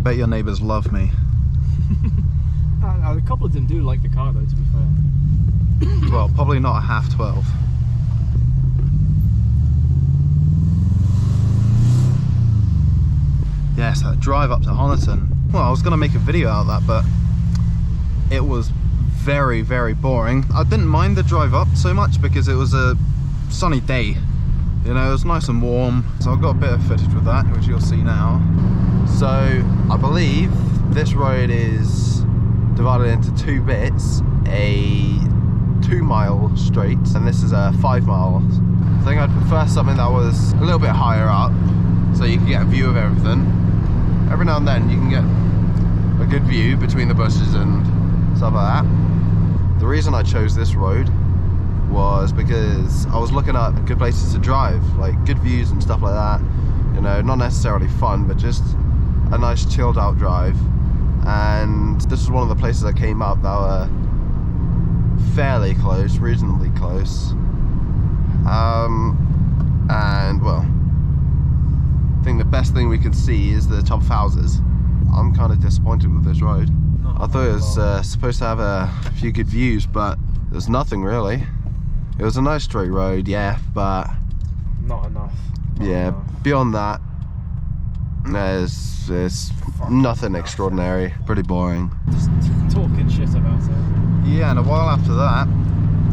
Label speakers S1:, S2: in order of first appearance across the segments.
S1: bet your neighbours love me.
S2: A couple of them do like the car though, to be fair.
S1: Well, probably not a half 12. Yes, that drive up to Honiton. Well, I was going to make a video out of that, but it was very, very boring. I didn't mind the drive up so much because it was a sunny day. You know, it was nice and warm. So I've got a bit of footage with that, which you'll see now. So I believe this road is divided into two bits. A 2-mile straight, and this is a 5 mile. I think I'd prefer something that was a little bit higher up so you can get a view of everything. Every now and then you can get a good view between the bushes and stuff like that. The reason I chose this road was because I was looking at good places to drive, like good views and stuff like that. You know, not necessarily fun, but just a nice chilled out drive. And this is one of the places that came up that were fairly close, reasonably close. And well, I think the best thing we can see is the top of houses. I'm kind of disappointed with this road. I thought it was supposed to have a few good views, but there's nothing really. It was a nice straight road, yeah, but
S2: not enough.
S1: Beyond that, there's nothing extraordinary. Pretty boring.
S2: Just talking shit about it.
S1: Yeah, and a while after that,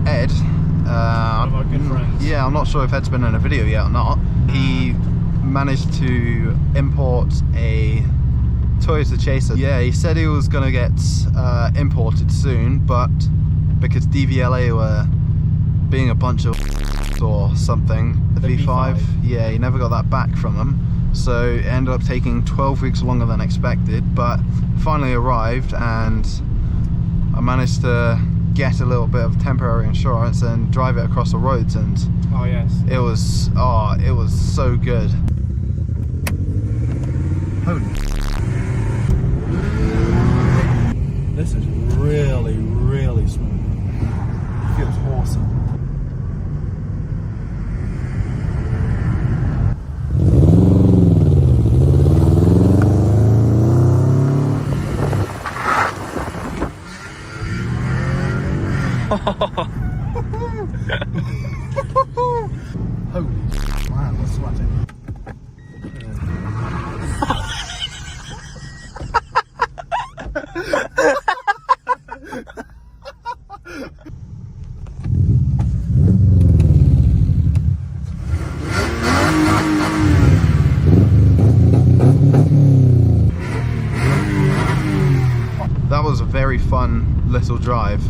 S1: Ed,
S2: one of our good friends.
S1: Yeah, I'm not sure if Ed's been in a video yet or not. He managed to import a Toyota Chaser. Yeah, he said he was going to get imported soon, but because DVLA were being a bunch of or something, the V5, yeah, he never got that back from them. So it ended up taking 12 weeks longer than expected, but finally arrived, and I managed to get a little bit of temporary insurance and drive it across the roads, and
S2: oh yes,
S1: it was so good. Holy,
S2: this is really, really smooth. It feels awesome.
S1: holy man, that's sweating. That was a very fun little drive.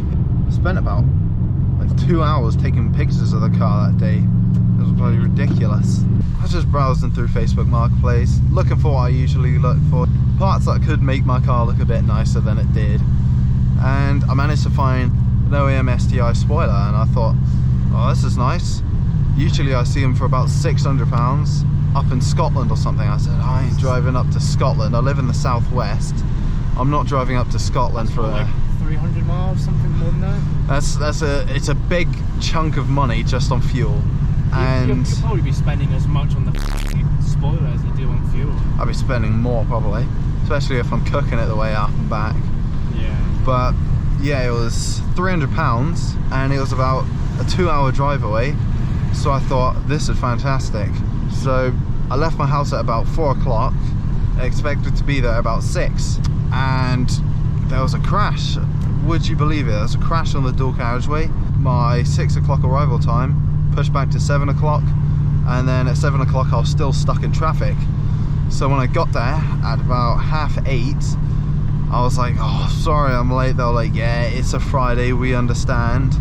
S1: I spent about like 2 hours taking pictures of the car that day. It was bloody ridiculous. I was just browsing through Facebook Marketplace, looking for what I usually look for, parts that could make my car look a bit nicer than it did. And I managed to find an OEM STI spoiler, and I thought, oh, this is nice. Usually I see them for about £600 up in Scotland or something. I said, I ain't driving up to Scotland. I live in the southwest. I'm not driving up to Scotland for
S2: like 300 miles, something more than that.
S1: It's a big chunk of money just on fuel. And
S2: you'll probably be spending as much on the spoiler as you do on fuel.
S1: I'll be spending more probably, especially if I'm cooking it the way up and back.
S2: Yeah.
S1: But yeah, it was £300 and it was about a 2-hour drive away. So I thought, this is fantastic. So I left my house at about 4 o'clock, expected to be there about 6, and there was a crash. Would you believe it? There was a crash on the dual carriageway. My 6 o'clock arrival time pushed back to 7 o'clock, and then at 7 o'clock I was still stuck in traffic. So when I got there at about 8:30, I was like, oh, sorry I'm late. They were like, yeah, it's a Friday, we understand.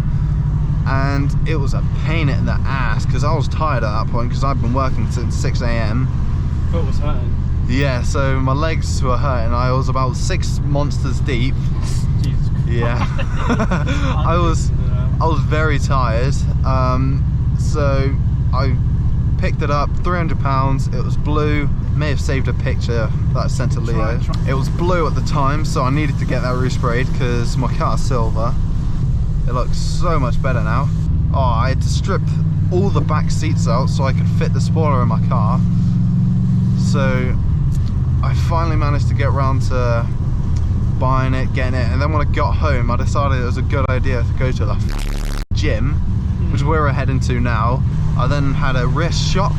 S1: And it was a pain in the ass because I was tired at that point because I'd been working since 6 AM.
S2: Foot was hurting.
S1: Yeah, so my legs were hurting. I was about 6 monsters deep.
S2: Jesus Christ.
S1: Yeah. I was very tired. So I picked it up, £300. It was blue. May have saved a picture that I sent to Leo. It was blue at the time, so I needed to get that resprayed because my car's silver. It looks so much better now. Oh, I had to strip all the back seats out so I could fit the spoiler in my car. So I finally managed to get around to buying it, getting it, and then when I got home I decided it was a good idea to go to the gym, which we're heading to now. I then had a wrist shock,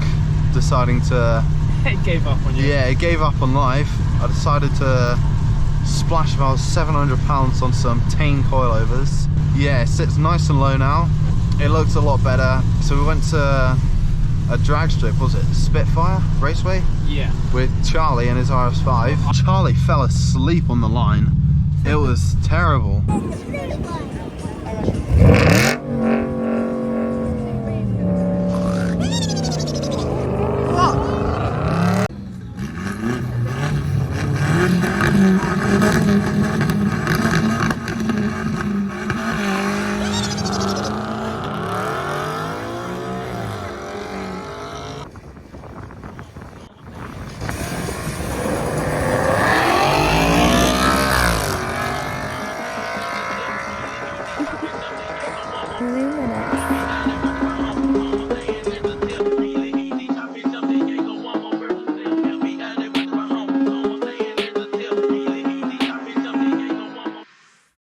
S1: deciding to...
S2: It gave up on you.
S1: Yeah, it gave up on life. I decided to splash about £700 on some Tane coilovers. Yeah, it sits nice and low now. It looks a lot better. So we went to a drag strip, was it Spitfire Raceway?
S2: Yeah.
S1: With Charlie and his RS5. Charlie fell asleep on the line. It was terrible.
S3: Luminous.